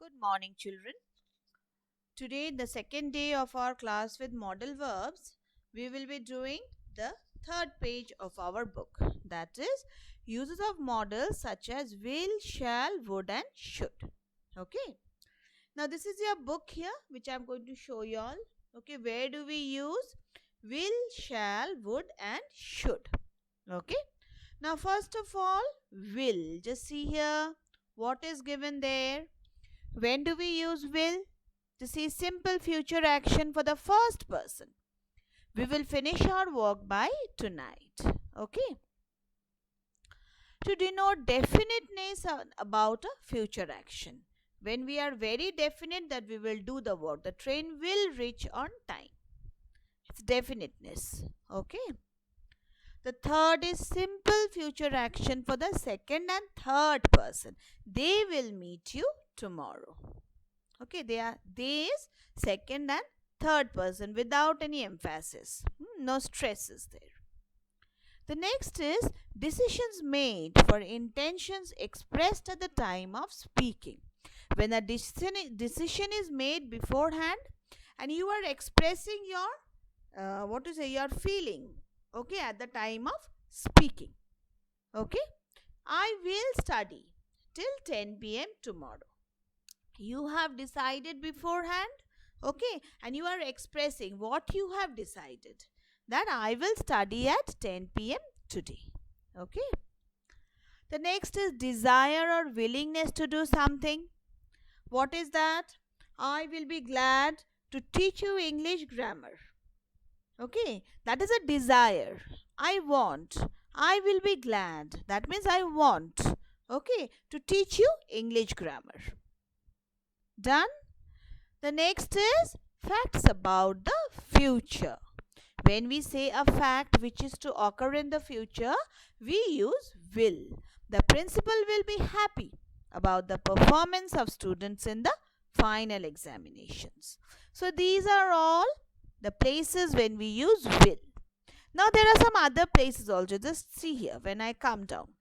Good morning, children. Today, the second day of our class with modal verbs, we will be doing the third page of our book. That is, uses of modals such as will, shall, would, and should. Okay. Now, this is your book here, which I am going to show you all. Okay. Where do we use will, shall, would, and should? Okay. Now, first of all, will. Just see here what is given there. When do we use will? To see simple future action for the first person. We will finish our work by tonight. Okay. To denote definiteness about a future action. When we are very definite that we will do the work, the train will reach on time. It's definiteness. Okay. The third is simple future action for the second and third person. They will meet you tomorrow. Okay, they is second and third person without any emphasis. No stress is there. The next is decisions made for intentions expressed at the time of speaking. When a decision is made beforehand and you are expressing your feeling, okay, at the time of speaking. Okay, I will study till 10 p.m. tomorrow. You have decided beforehand, okay, and you are expressing what you have decided, that I will study at 10 p.m. today. Okay. The next is desire or willingness to do something. What is that? I will be glad to teach you English grammar. Okay, that is a desire. I want. I will be glad. That means I want, okay, to teach you English grammar. Done? The next is facts about the future. When we say a fact which is to occur in the future, we use will. The principal will be happy about the performance of students in the final examinations. So these are all the places when we use will. Now there are some other places also. Just see here when I come down.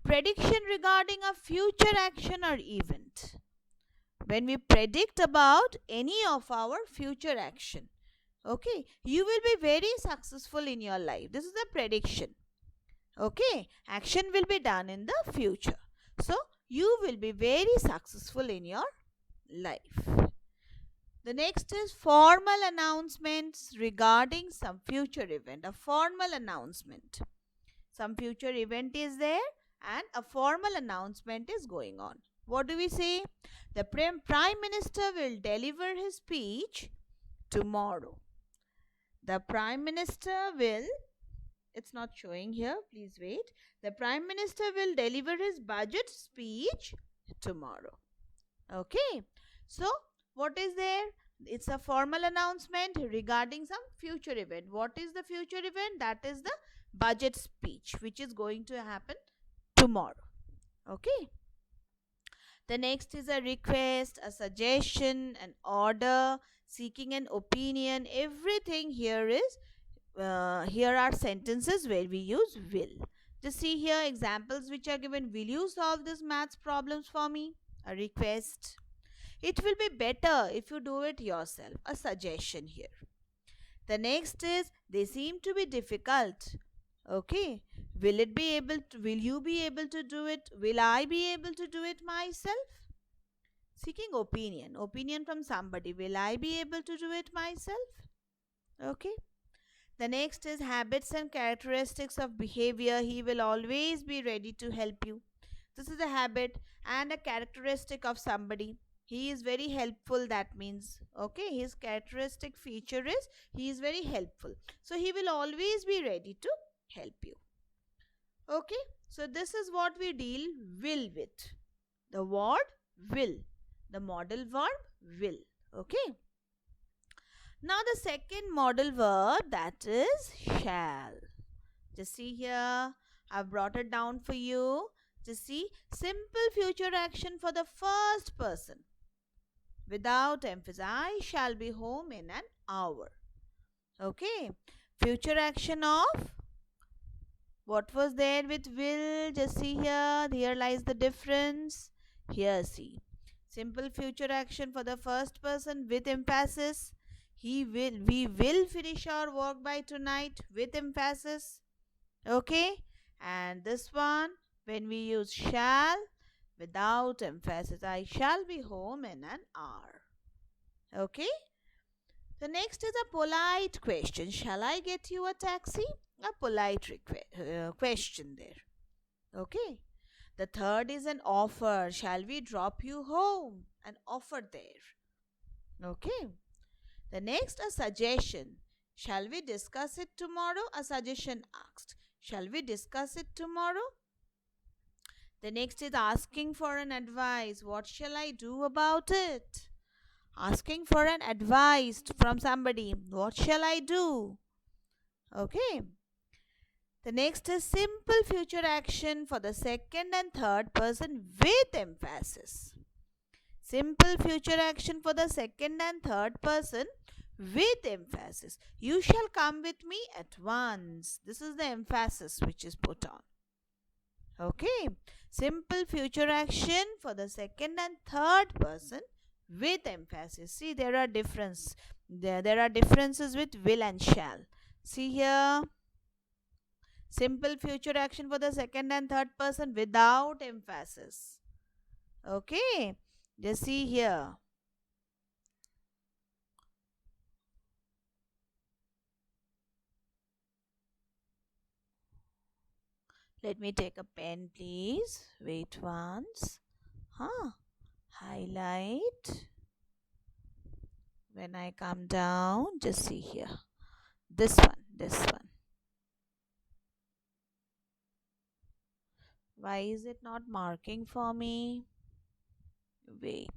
Prediction regarding a future action or event. When we predict about any of our future action, okay, you will be very successful in your life. This is a prediction. Okay, action will be done in the future. So, you will be very successful in your life. The next is formal announcements regarding some future event. A formal announcement. Some future event is there and a formal announcement is going on. What do we say? The Prime Minister will deliver his speech tomorrow. The Prime Minister will, it's not showing here, please wait. The Prime Minister will deliver his budget speech tomorrow. Okay. So, what is there? It's a formal announcement regarding some future event. What is the future event? That is the budget speech which is going to happen tomorrow. Okay. The next is a request, a suggestion, an order, seeking an opinion. Everything here is, here are sentences where we use will. Just see here examples which are given. Will you solve this maths problems for me? A request. It will be better if you do it yourself. A suggestion here. The next is, they seem to be difficult. Okay. Will you be able to do it? Will I be able to do it myself? Seeking opinion. Opinion from somebody. Will I be able to do it myself? Okay. The next is habits and characteristics of behavior. He will always be ready to help you. This is a habit and a characteristic of somebody. He is very helpful, that means. Okay. His characteristic feature is he is very helpful. So he will always be ready to help you. Okay, so this is what we deal will with. The word will. The modal verb will. Okay. Now the second modal verb, that is shall. Just see here. I've brought it down for you. Just see, simple future action for the first person. Without emphasis. I shall be home in an hour. Okay. Future action of what was there with will? Just see here. Here lies the difference. Here see. Simple future action for the first person with emphasis. We will finish our work by tonight with emphasis. Okay? And this one, when we use shall without emphasis, I shall be home in an hour. Okay? The next is a polite question. Shall I get you a taxi? A polite question there. Okay? The third is an offer. Shall we drop you home? An offer there. Okay? The next, a suggestion. Shall we discuss it tomorrow? A suggestion asked. Shall we discuss it tomorrow? The next is asking for an advice. What shall I do about it? Asking for an advice from somebody. What shall I do? Okay. The next is simple future action for the second and third person with emphasis. Simple future action for the second and third person with emphasis. You shall come with me at once. This is the emphasis which is put on. Okay. Simple future action for the second and third person with emphasis. See, there are differences with will and shall. See here. Simple future action for the second and third person without emphasis. Okay. Just see here. Let me take a pen, please. Wait once. Highlight. When I come down, just see here. This one. Why is it not marking for me? Wait.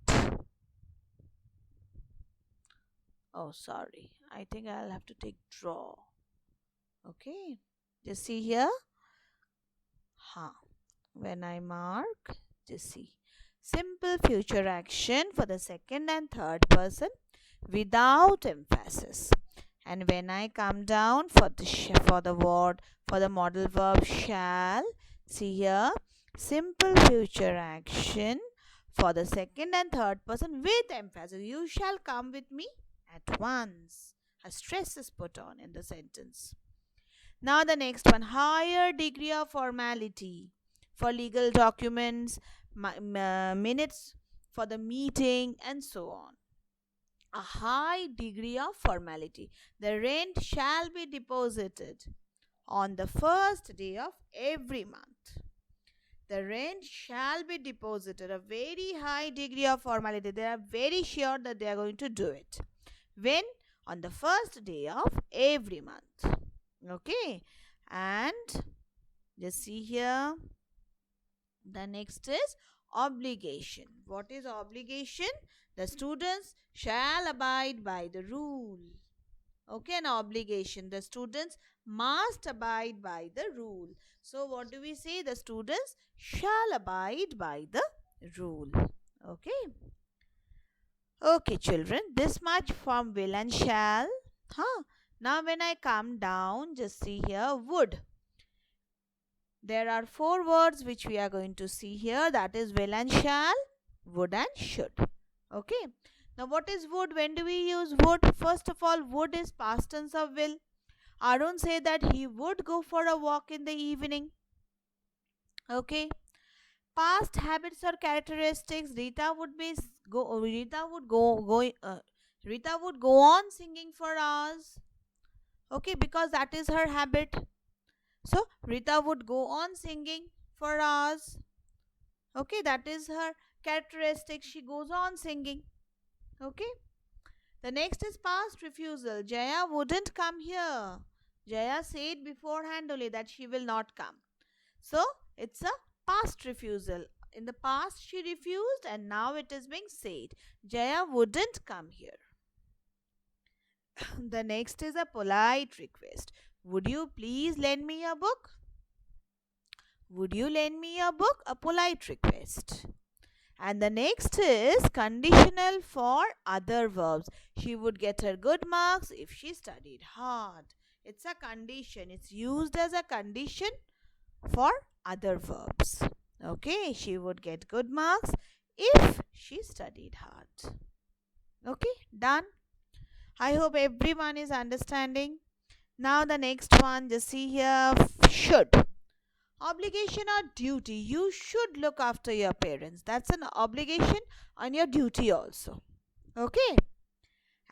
Oh, sorry. I think I'll have to take draw. Okay. Just see here. When I mark, just see. Simple future action for the second and third person without emphasis. And when I come down for the model verb shall, see here, simple future action for the second and third person with emphasis. You shall come with me at once. A stress is put on in the sentence. Now the next one, higher degree of formality for legal documents, minutes for the meeting, and so on. A high degree of formality. The rent shall be deposited on the first day of every month. The rent shall be deposited. A very high degree of formality. They are very sure that they are going to do it. When? On the first day of every month. Okay. And just see here. The next is obligation. What is obligation? The students shall abide by the rule. Okay, an obligation. The students must abide by the rule. So, what do we say? The students shall abide by the rule. Okay. Okay, children. This much from will and shall. Now, when I come down, just see here, would. There are 4 words which we are going to see here. That is will and shall, would and should. Okay. Now, what is would? When do we use would? First of all, would is past tense of will. Arun said that he would go for a walk in the evening. Okay. Past habits or characteristics. Rita would go on singing for hours. Okay, because that is her habit. So, Rita would go on singing for hours. Okay, that is her characteristic. She goes on singing. Okay. The next is past refusal. Jaya wouldn't come here. Jaya said beforehand only that she will not come. So, it's a past refusal. In the past, she refused and now it is being said. Jaya wouldn't come here. The next is a polite request. Would you please lend me a book? Would you lend me a book? A polite request. And the next is conditional for other verbs. She would get her good marks if she studied hard. It's a condition. It's used as a condition for other verbs. Okay, she would get good marks if she she studied hard. Okay, done. I hope everyone is understanding. Now the next one, just see here, should. Obligation or duty. You should look after your parents. That's an obligation on your duty also. Okay.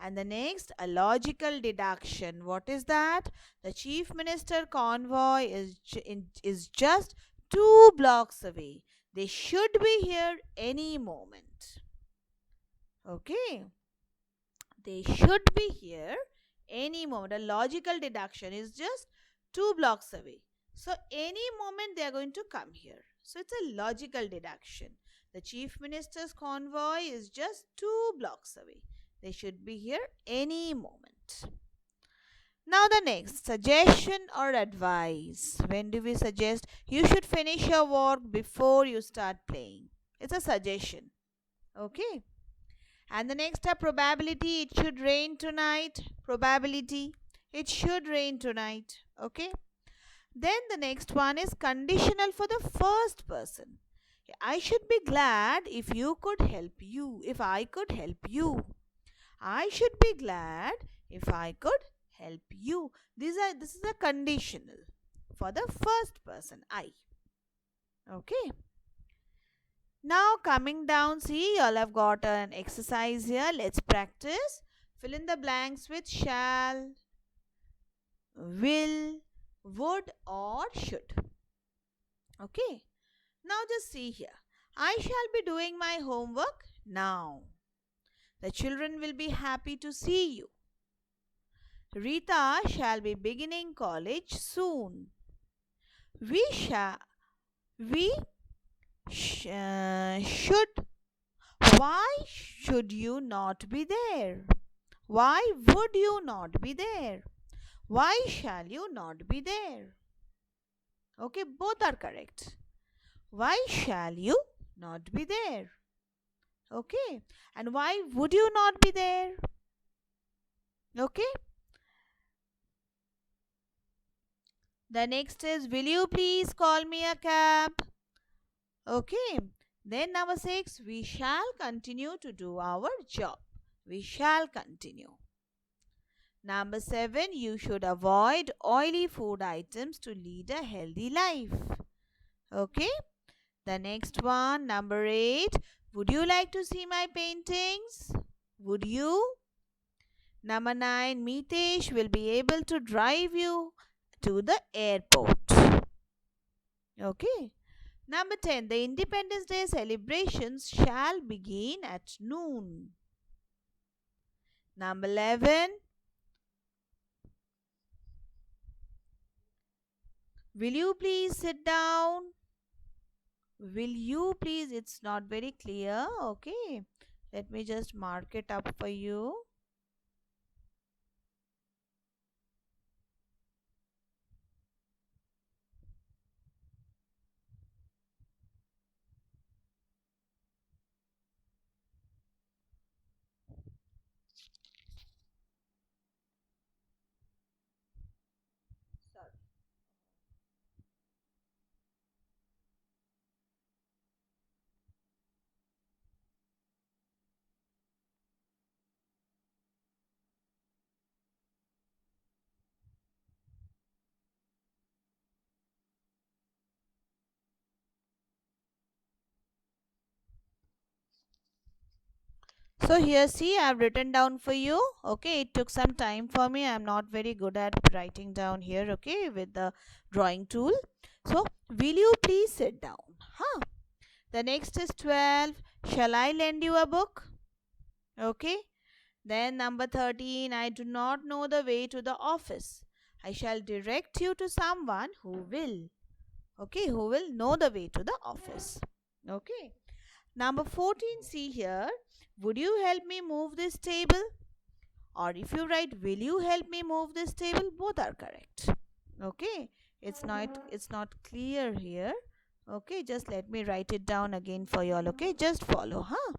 And the next, a logical deduction. What is that? The chief minister convoy is just 2 blocks away. They should be here any moment. Okay. They should be here any moment. A logical deduction is just 2 blocks away. So, any moment they are going to come here. So, it's a logical deduction. The chief minister's convoy is just 2 blocks away. They should be here any moment. Now, the next, suggestion or advice. When do we suggest you should finish your work before you start playing? It's a suggestion. Okay. And the next are probability. It should rain tonight. Probability. It should rain tonight. Okay. Then the next one is conditional for the first person. I should be glad if you could help you. If I could help you. I should be glad if I could help you. This is a conditional for the first person. I. Okay. Now coming down, see, you all have got an exercise here. Let's practice. Fill in the blanks with shall, will, would or should. Okay. Now just see here. I shall be doing my homework now. The children will be happy to see you. Rita shall be beginning college soon. We should. Why should you not be there? Why would you not be there? Why shall you not be there? Okay, both are correct. Why shall you not be there? Okay, and why would you not be there? Okay. The next is, will you please call me a cab? Okay. Then number 6, we shall continue to do our job. We shall continue. Number 7, you should avoid oily food items to lead a healthy life. Okay. The next one, number 8, would you like to see my paintings? Would you? Number 9, Mitesh will be able to drive you to the airport. Okay. Number 10, the Independence Day celebrations shall begin at noon. Number 11, will you please sit down? Will you please? It's not very clear. Okay. Let me just mark it up for you. So here see, I have written down for you. Okay, it took some time for me. I am not very good at writing down here. Okay, with the drawing tool. So will you please sit down? Huh? The next is 12. Shall I lend you a book? Okay. Then number 13. I do not know the way to the office. I shall direct you to someone who will. Okay, who will know the way to the office. Okay. Number 14, see here. Would you help me move this table? Or if you write, will you help me move this table? Both are correct. Okay. It's not clear here. Okay, just let me write it down again for you all. Okay, just follow, huh?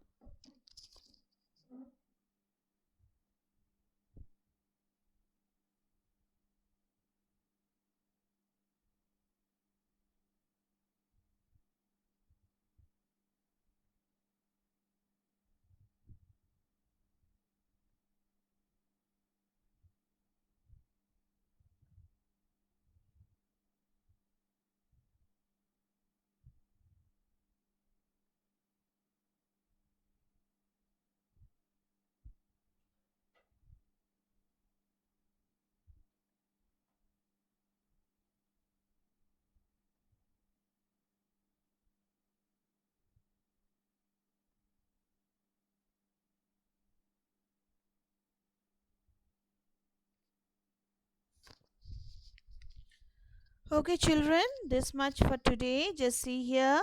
Okay, children, this much for today. Just see here.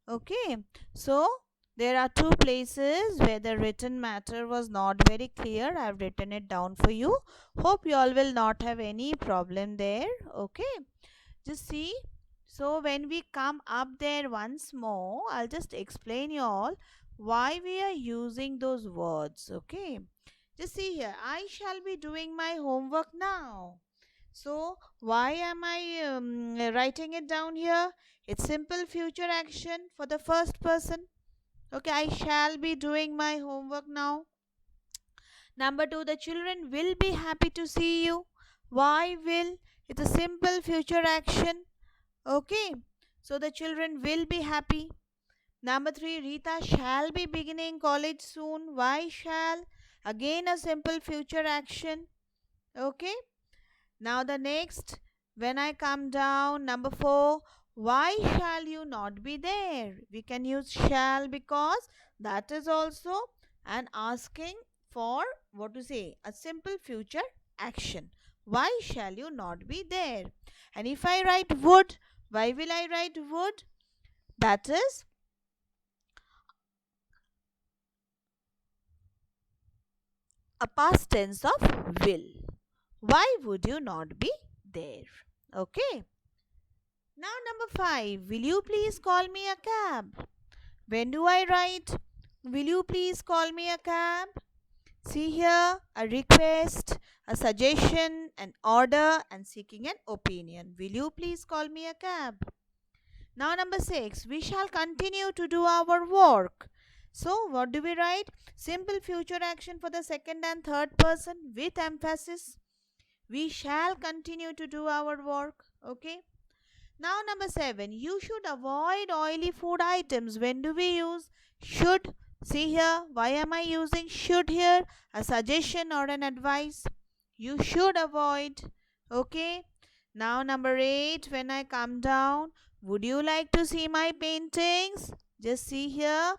Okay, so there are two places where the written matter was not very clear. I have written it down for you. Hope you all will not have any problem there. Okay, just see. So when we come up there once more, I'll just explain you all why we are using those words. Okay, just see here. I shall be doing my homework now. So why am I writing it down here? It's simple future action for the first person. Okay, I shall be doing my homework now. Number two, the children will be happy to see you. Why will? It's a simple future action. Okay, so the children will be happy. Number three, Rita shall be beginning college soon. Why shall? Again, a simple future action. Okay. Now the next, when I come down, number four, why shall you not be there? We can use shall because that is also an asking for what to say, a simple future action. Why shall you not be there? And if I write would, why will I write would? That is a past tense of will. Why would you not be there? Okay. Now, number five, will you please call me a cab? When do I write, will you please call me a cab? See here, a request, a suggestion, an order, and seeking an opinion. Will you please call me a cab? Now, number six, we shall continue to do our work. So, what do we write? Simple future action for the second and third person with emphasis. We shall continue to do our work. Okay. Now, number seven, you should avoid oily food items. When do we use should? See here, why am I using should here? A suggestion or an advice. You should avoid. Okay. Now, number eight, when I come down, would you like to see my paintings? Just see here,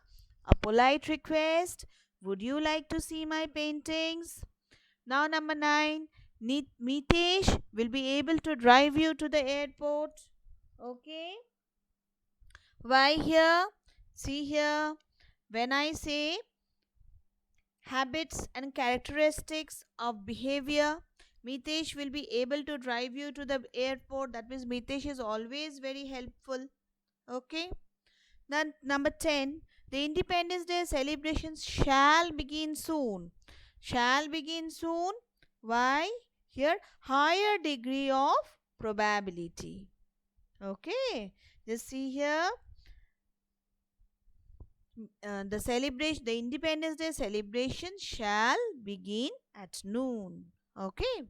a polite request. Would you like to see my paintings? Now, number nine, Mitesh will be able to drive you to the airport. Okay. Why here? See here. When I say habits and characteristics of behavior, Mitesh will be able to drive you to the airport. That means Mitesh is always very helpful. Okay. Then number 10, the Independence Day celebrations shall begin soon. Shall begin soon. Why? Here, higher degree of probability. Okay, just see here, the Independence Day celebration shall begin at noon. Okay.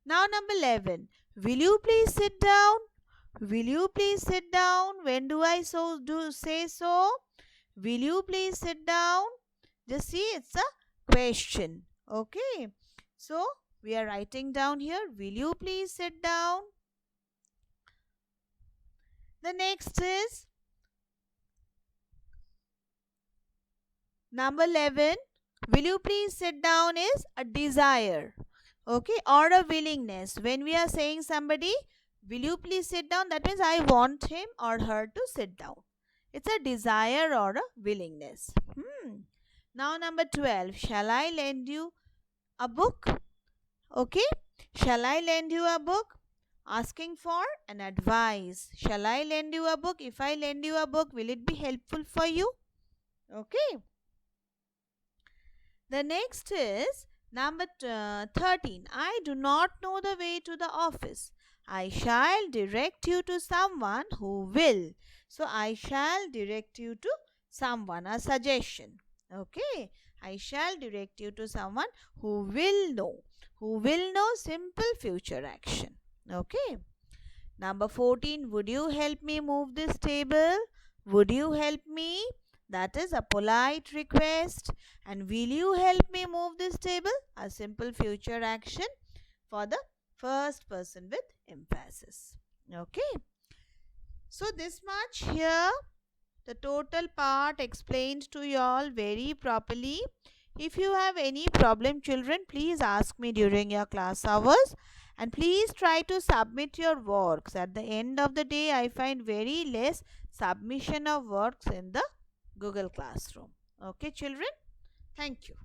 Now number 11. Will you please sit down? Will you please sit down? When do I say so? Will you please sit down? Just see, it's a question. Okay. So we are writing down here. Will you please sit down? The next is number 11. Will you please sit down is a desire. Okay, or a willingness. When we are saying somebody, will you please sit down? That means I want him or her to sit down. It's a desire or a willingness. Now number 12. Shall I lend you a book? Okay. Shall I lend you a book? Asking for an advice. Shall I lend you a book? If I lend you a book, will it be helpful for you? Okay. The next is number 13. I do not know the way to the office. I shall direct you to someone who will. So, I shall direct you to someone, a suggestion. Okay. I shall direct you to someone who will know. Who will know, simple future action. Okay. Number 14. Would you help me move this table? Would you help me? That is a polite request. And will you help me move this table? A simple future action for the first person with emphasis. Okay. So this much here, the total part explained to you all very properly. If you have any problem, children, please ask me during your class hours. And please try to submit your works. At the end of the day, I find very less submission of works in the Google Classroom. Okay, children? Thank you.